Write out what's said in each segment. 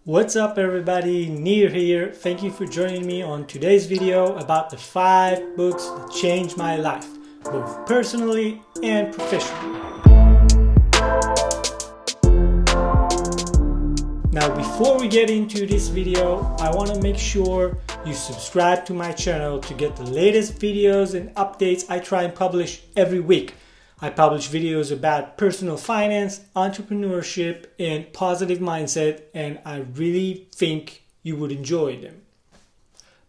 What's up everybody, Nir here. Thank you for joining me on today's video about the 5 books that changed my life, both personally and professionally. Now before we get into this video, I want to make sure you subscribe to my channel to get the latest videos and updates I try and publish every week. I publish videos about personal finance, entrepreneurship, and positive mindset, and I really think you would enjoy them.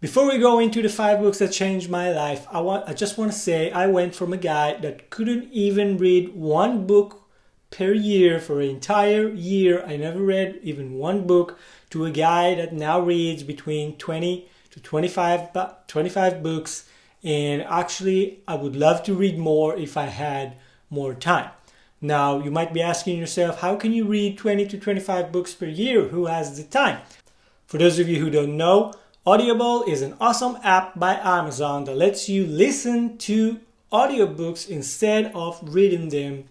Before we go into the 5 books that changed my life, I just want to say I went from a guy that couldn't even read one book per year for an entire year. I never read even one book, to a guy that now reads between 20 to 25 books. And actually, I would love to read more if I had more time. Now, you might be asking yourself, how can you read 20 to 25 books per year? Who has the time? For those of you who don't know, Audible is an awesome app by Amazon that lets you listen to audiobooks instead of reading them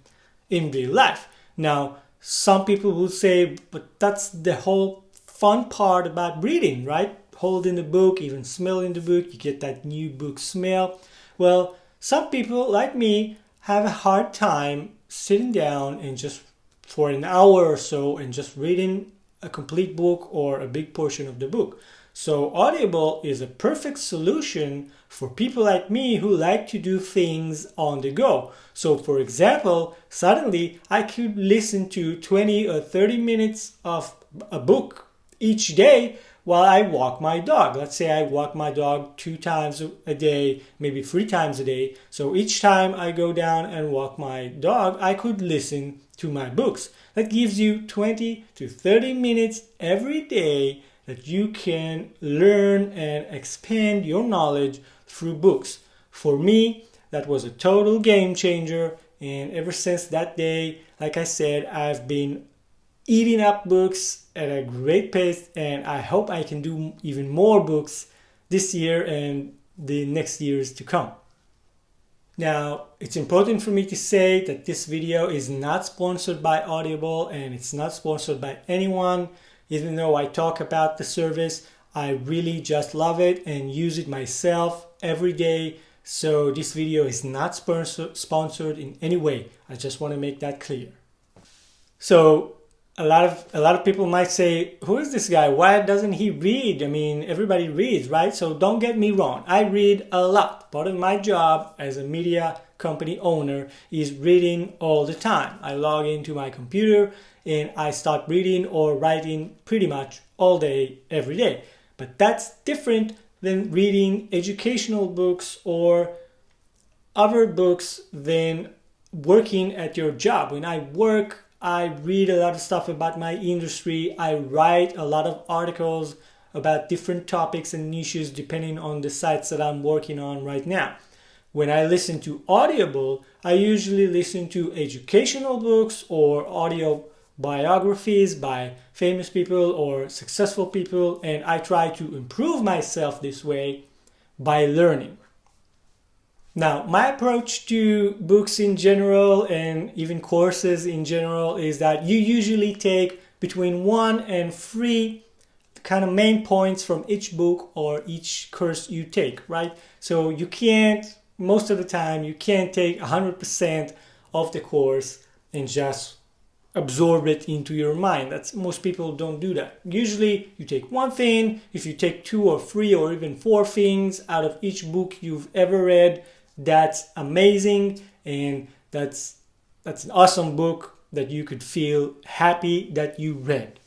in real life. Now, some people will say, but that's the whole fun part about reading, right? Holding the book, even smelling the book, you get that new book smell. Well, some people like me have a hard time sitting down and just for an hour or so and just reading a complete book or a big portion of the book. So Audible is a perfect solution for people like me who like to do things on the go. So for example, suddenly I could listen to 20 or 30 minutes of a book each day while I walk my dog. Let's say I walk my dog 2 times a day, maybe 3 times a day. So each time I go down and walk my dog, I could listen to my books. That gives you 20 to 30 minutes every day that you can learn and expand your knowledge through books. For me, that was a total game changer. And ever since that day, like I said, I've been eating up books at a great pace, and I hope I can do even more books this year and the next years to come. Now, it's important for me to say that this video is not sponsored by Audible and it's not sponsored by anyone. Even though I talk about the service, I really just love it and use it myself every day. So this video is not sponsored in any way. I just want to make that clear. So a lot of people might say, who is this guy? Why doesn't he read? I mean, everybody reads, right? So don't get me wrong. I read a lot. Part of my job as a media company owner is reading all the time. I log into my computer and I start reading or writing pretty much all day, every day. But that's different than reading educational books or other books than working at your job. When I work, I read a lot of stuff about my industry. I write a lot of articles about different topics and niches depending on the sites that I'm working on right now. When I listen to Audible, I usually listen to educational books or audio biographies by famous people or successful people, and I try to improve myself this way by learning. Now, my approach to books in general and even courses in general is that you usually take between 1 and 3 kind of main points from each book or each course you take, right? So you can't, most of the time, you can't take 100% of the course and just absorb it into your mind. Most people don't do that. Usually you take one thing. If you take 2 or 3 or even 4 things out of each book you've ever read, that's amazing, and that's an awesome book that you could feel happy that you read.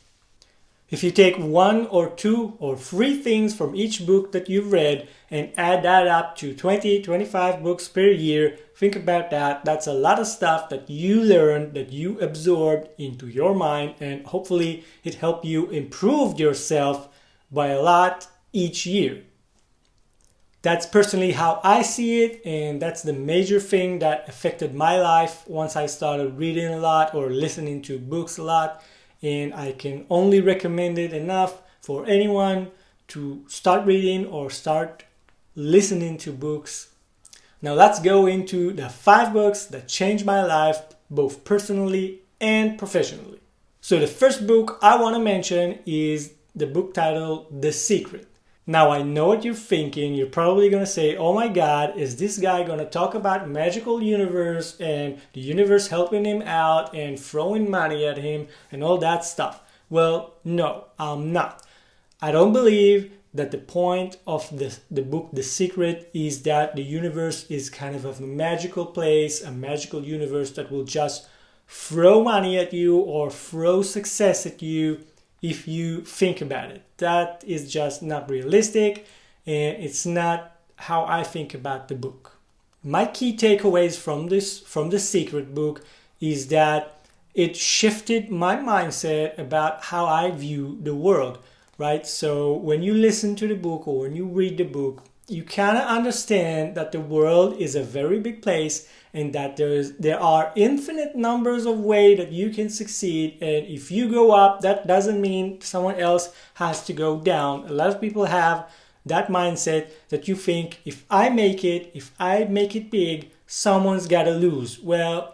If you take 1 or 2 or 3 things from each book that you've read and add that up to 20, 25 books per year, think about that. That's a lot of stuff that you learned, that you absorbed into your mind, and hopefully it helped you improve yourself by a lot each year. That's personally how I see it, and that's the major thing that affected my life once I started reading a lot or listening to books a lot. And I can only recommend it enough for anyone to start reading or start listening to books. Now let's go into the 5 books that changed my life, both personally and professionally. So the first book I want to mention is the book titled The Secret. Now I know what you're thinking. You're probably going to say, oh my God, is this guy going to talk about magical universe and the universe helping him out and throwing money at him and all that stuff? Well, no, I'm not. I don't believe that the point of the book The Secret is that the universe is kind of a magical place, a magical universe that will just throw money at you or throw success at you if you think about it. That is just not realistic, and it's not how I think about the book. My key takeaways from The Secret book is that it shifted my mindset about how I view the world, right? So when you listen to the book or when you read the book, you kind of understand that the world is a very big place and that there are infinite numbers of ways that you can succeed. And if you go up, that doesn't mean someone else has to go down. A lot of people have that mindset that you think, if I make it big, someone's got to lose. Well,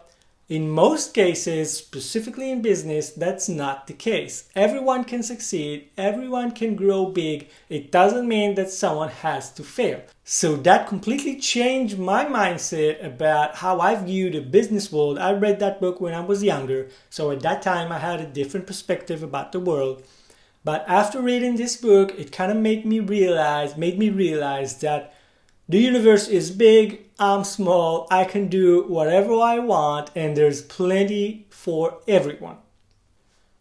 in most cases, specifically in business, that's not the case. Everyone can succeed. Everyone can grow big. It doesn't mean that someone has to fail. So that completely changed my mindset about how I view the business world. I read that book when I was younger. So at that time, I had a different perspective about the world. But after reading this book, it kind of made me realize that the universe is big, I'm small, I can do whatever I want, and there's plenty for everyone.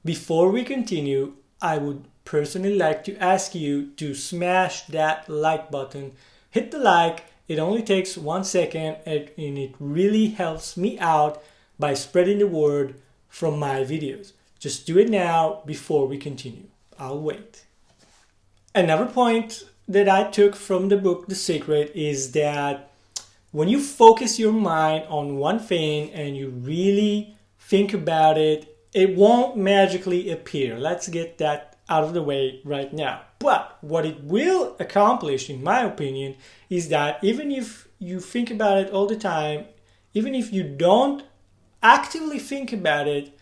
Before we continue, I would personally like to ask you to smash that like button. Hit the like, it only takes 1 second, and it really helps me out by spreading the word from my videos. Just do it now before we continue. I'll wait. Another point that I took from the book The Secret is that when you focus your mind on one thing and you really think about it, it won't magically appear. Let's get that out of the way right now. But what it will accomplish, in my opinion, is that even if you think about it all the time, even if you don't actively think about it,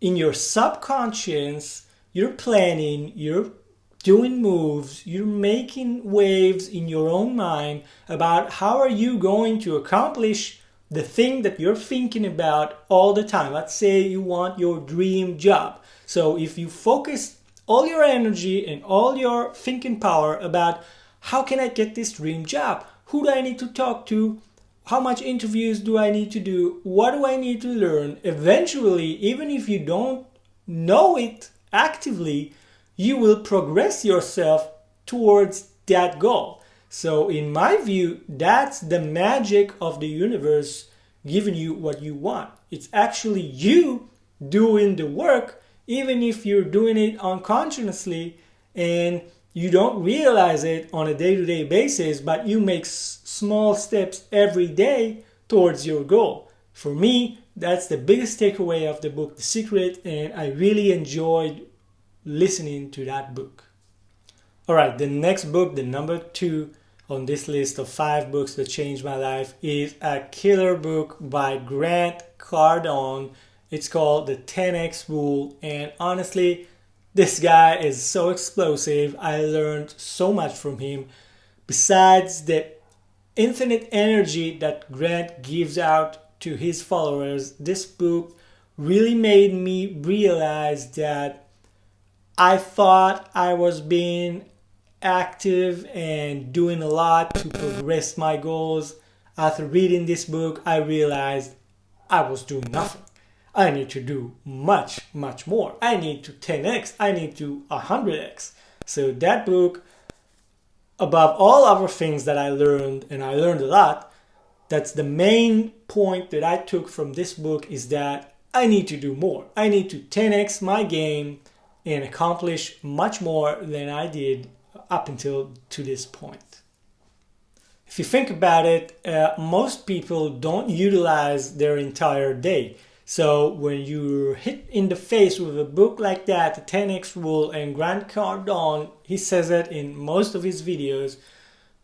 in your subconscious, you're planning, you're doing moves, you're making waves in your own mind about how are you going to accomplish the thing that you're thinking about all the time. Let's say you want your dream job. So if you focus all your energy and all your thinking power about how can I get this dream job? Who do I need to talk to? How much interviews do I need to do? What do I need to learn? Eventually, even if you don't know it actively, you will progress yourself towards that goal. So in my view, that's the magic of the universe giving you what you want. It's actually you doing the work, even if you're doing it unconsciously and you don't realize it on a day-to-day basis, but you make small steps every day towards your goal. For me, that's the biggest takeaway of the book, The Secret, and I really enjoyed listening to that book. All right, the next book, the number 2 on this list of 5 books that changed my life, is a killer book by Grant Cardone. It's called The 10X Rule, and honestly, this guy is so explosive. I learned so much from him. Besides the infinite energy that Grant gives out to his followers, this book really made me realize that I thought I was being active and doing a lot to progress my goals. After reading this book, I realized I was doing nothing. I need to do much, much more. I need to 10x. I need to 100x. So that book, above all other things that I learned, and I learned a lot, that's the main point that I took from this book, is that I need to do more. I need to 10x my game and accomplish much more than I did up until to this point. If you think about it, most people don't utilize their entire day. So when you're hit in the face with a book like that, the 10X Rule, and Grant Cardone, he says it in most of his videos,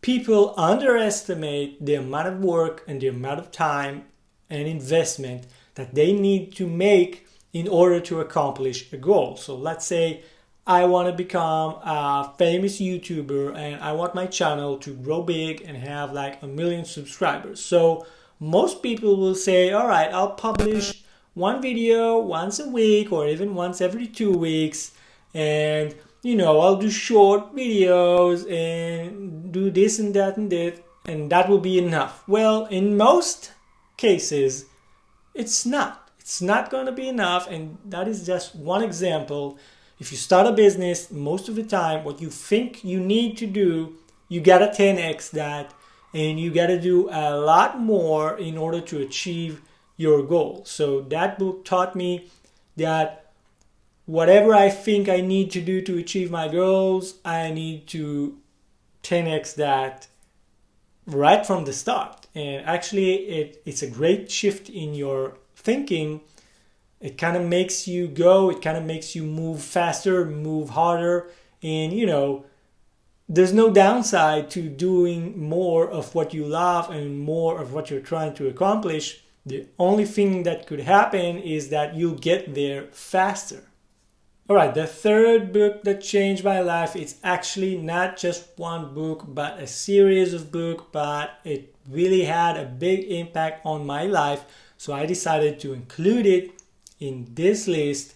people underestimate the amount of work and the amount of time and investment that they need to make in order to accomplish a goal. So let's say I want to become a famous YouTuber and I want my channel to grow big and have like 1 million subscribers. So most people will say, all right, I'll publish one video once a week or even once every 2 weeks. And, I'll do short videos and do this and that and that, and that will be enough. Well, in most cases, it's not. It's not going to be enough. And that is just one example. If you start a business, most of the time, what you think you need to do, you got to 10x that, and you got to do a lot more in order to achieve your goal. So that book taught me that whatever I think I need to do to achieve my goals, I need to 10x that right from the start. And actually, it's a great shift in your thinking. It kind of makes you go, it kind of makes you move faster, move harder. And, there's no downside to doing more of what you love and more of what you're trying to accomplish. The only thing that could happen is that you'll get there faster. All right, the third book that changed my life, it's actually not just one book, but a series of books, but it really had a big impact on my life. So I decided to include it in this list.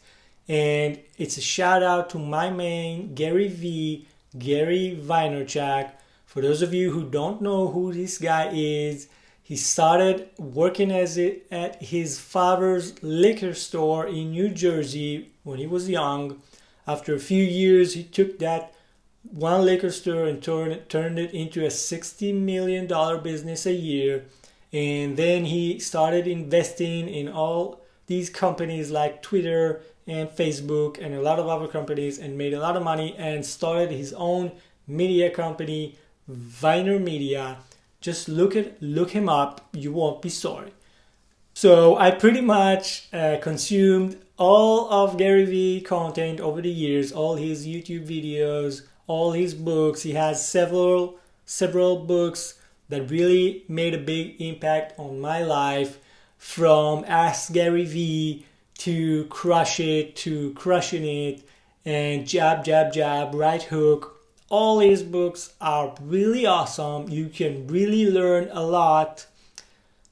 And it's a shout out to my man, Gary Vaynerchuk. For those of you who don't know who this guy is, he started working at his father's liquor store in New Jersey when he was young. After a few years, he took that one liquor store and turned it into a $60 million business a year. And then he started investing in all these companies like Twitter and Facebook and a lot of other companies and made a lot of money and started his own media company, Vaynermedia. Just look him up. You won't be sorry. So I pretty much consumed all of Gary Vee content over the years, all his YouTube videos, all his books. He has several books that really made a big impact on my life, from Ask Gary Vee to Crush It to Crushing It and Jab, Jab, Jab, Right Hook. All his books are really awesome. You can really learn a lot.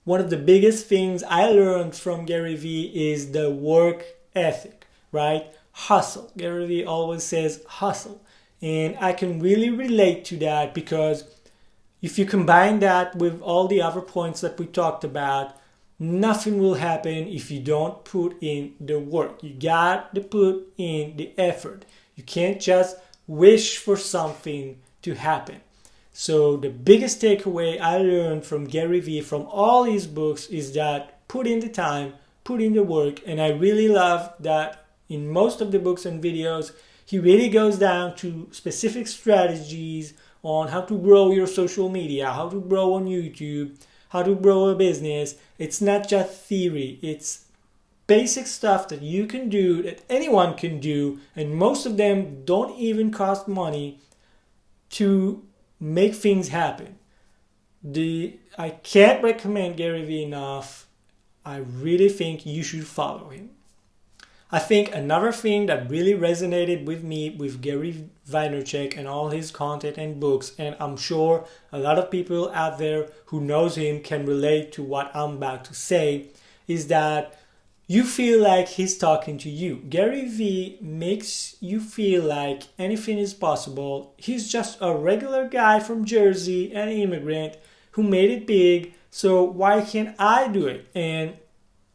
One of the biggest things I learned from Gary Vee is the work ethic, right? Hustle. Gary Vee always says hustle. And I can really relate to that, because if you combine that with all the other points that we talked about, nothing will happen if you don't put in the work. You got to put in the effort. You can't just wish for something to happen. So the biggest takeaway I learned from Gary Vee, from all his books, is that put in the time, put in the work. And I really love that in most of the books and videos, he really goes down to specific strategies on how to grow your social media, how to grow on YouTube, how to grow a business. It's not just theory. It's basic stuff that you can do, that anyone can do, and most of them don't even cost money to make things happen. I can't recommend Gary Vee enough. I really think you should follow him. I think another thing that really resonated with me with Gary Vaynerchuk and all his content and books, and I'm sure a lot of people out there who knows him can relate to what I'm about to say, is that you feel like he's talking to you. Gary Vee makes you feel like anything is possible. He's just a regular guy from Jersey, an immigrant who made it big. So why can't I do it? And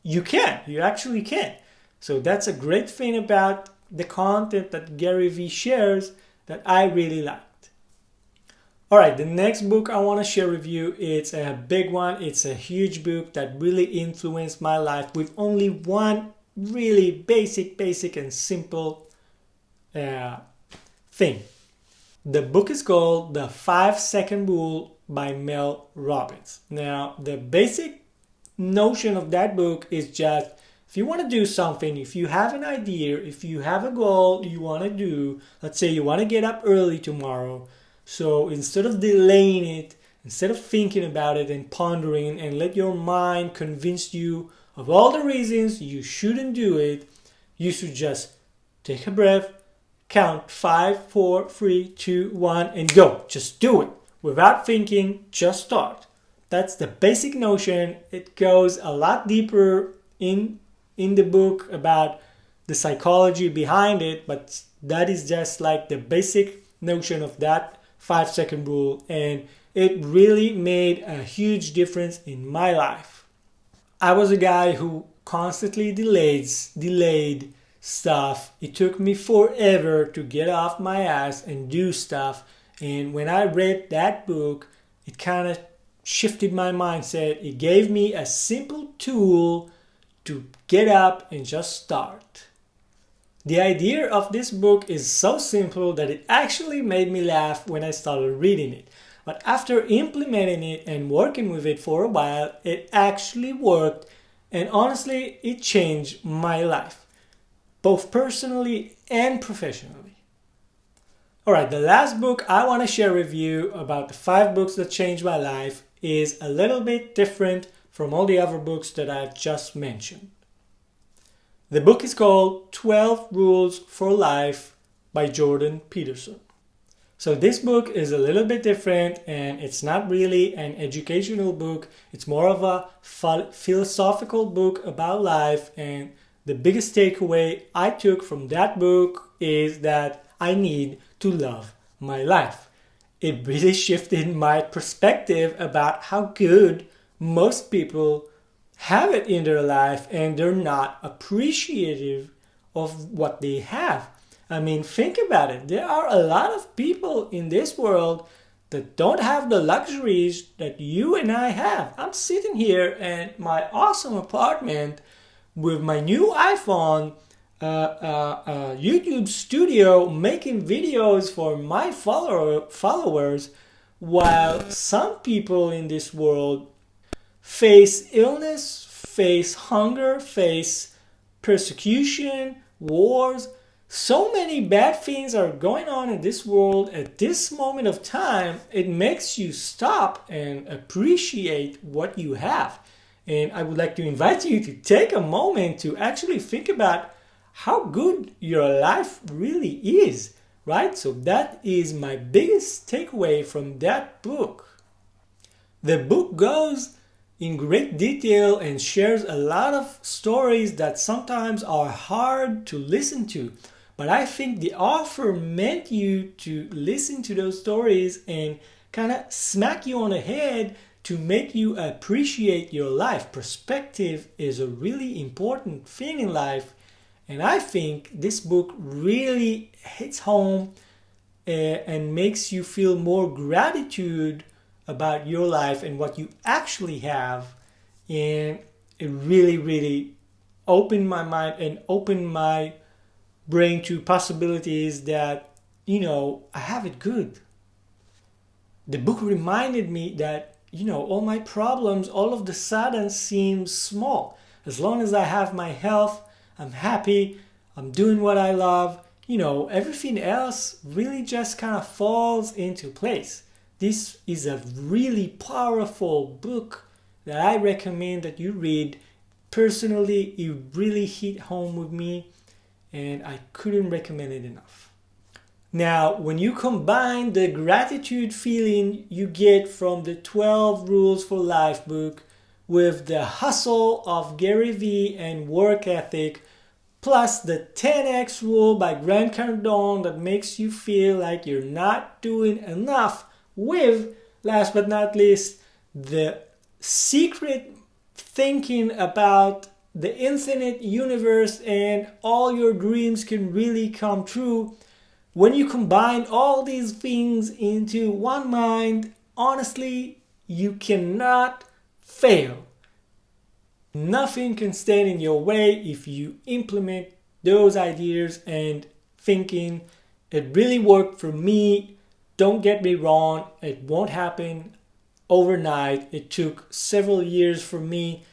you can. You actually can. So that's a great thing about the content that Gary Vee shares that I really liked. All right, the next book I want to share with you, it's a big one. It's a huge book that really influenced my life, with only one really basic and simple thing. The book is called The 5-Second Rule by Mel Robbins. Now, the basic notion of that book is just, if you want to do something, if you have an idea, if you have a goal you want to do, let's say you want to get up early tomorrow. So instead of delaying it, instead of thinking about it and pondering and let your mind convince you of all the reasons you shouldn't do it, You should just take a breath, count 5, 4, 3, 2, 1, and go. Just do it. Without thinking, just start. That's the basic notion. It goes a lot deeper in the book about the psychology behind it, but that is just like the basic notion of that 5-second rule, and it really made a huge difference in my life. I was a guy who constantly delayed stuff. It took me forever to get off my ass and do stuff, and when I read that book, it kind of shifted my mindset. It gave me a simple tool to get up and just start. The idea of this book is so simple that it actually made me laugh when I started reading it. But after implementing it and working with it for a while, it actually worked, and honestly, it changed my life, both personally and professionally. Alright, the last book I want to share with you about the 5 books that changed my life is a little bit different from all the other books that I've just mentioned. The book is called 12 Rules for Life by Jordan Peterson. So this book is a little bit different, and it's not really an educational book. It's more of a philosophical book about life, and the biggest takeaway I took from that book is that I need to love my life. It really shifted my perspective about how good most people have it in their life, and they're not appreciative of what they have. I mean, think about it. There are a lot of people in this world that don't have the luxuries that you and I have. I'm sitting here in my awesome apartment with my new iPhone, YouTube studio, making videos for my followers, while some people in this world face illness, face hunger, face persecution, wars. So many bad things are going on in this world at this moment of time. It makes you stop and appreciate what you have. And I would like to invite you to take a moment to actually think about how good your life really is, right? So that is my biggest takeaway from that book. The book goes in great detail and shares a lot of stories that sometimes are hard to listen to. But I think the author meant you to listen to those stories and kind of smack you on the head to make you appreciate your life. Perspective is a really important thing in life. And I think this book really hits home and makes you feel more gratitude about your life and what you actually have. And it really, really opened my mind and opened my brain to possibilities that, I have it good. The book reminded me that, all my problems all of a sudden seem small. As long as I have my health, I'm happy, I'm doing what I love, everything else really just kind of falls into place. This is a really powerful book that I recommend that you read. Personally, it really hit home with me, and I couldn't recommend it enough. Now, when you combine the gratitude feeling you get from the 12 Rules for Life book with the hustle of Gary Vee and work ethic, plus the 10x rule by Grant Cardone that makes you feel like you're not doing enough, with, last but not least, the secret thinking about the infinite universe and all your dreams can really come true. When you combine all these things into one mind, honestly, you cannot fail. Nothing can stand in your way if you implement those ideas and thinking. It really worked for me. Don't get me wrong, it won't happen overnight. It took several years for me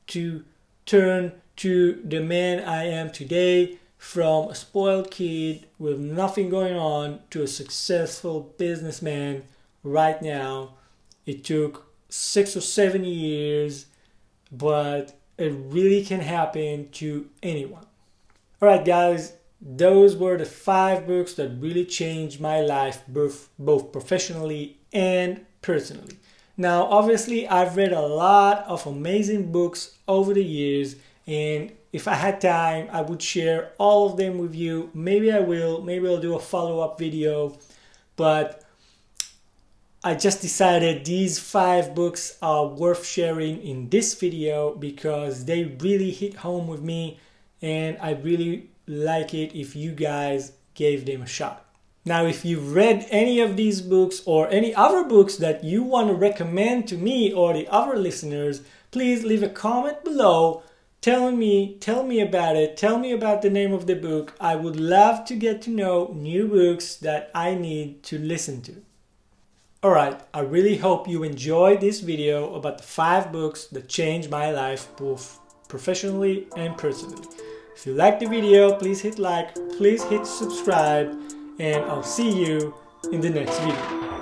to turn to the man I am today, from a spoiled kid with nothing going on to a successful businessman right now. It took 6 or 7 years, but it really can happen to anyone. Alright guys, those were the 5 books that really changed my life, both professionally and personally. Now obviously I've read a lot of amazing books over the years, and if I had time I would share all of them with you. Maybe I will, maybe I'll do a follow-up video, but I just decided these 5 books are worth sharing in this video because they really hit home with me, and I really like it if you guys gave them a shot. Now, if you've read any of these books or any other books that you want to recommend to me or the other listeners, please leave a comment below. Tell me about it. Tell me about the name of the book. I would love to get to know new books that I need to listen to. Alright, I really hope you enjoyed this video about the 5 books that changed my life, both professionally and personally. If you liked the video, please hit like, please hit subscribe, and I'll see you in the next video.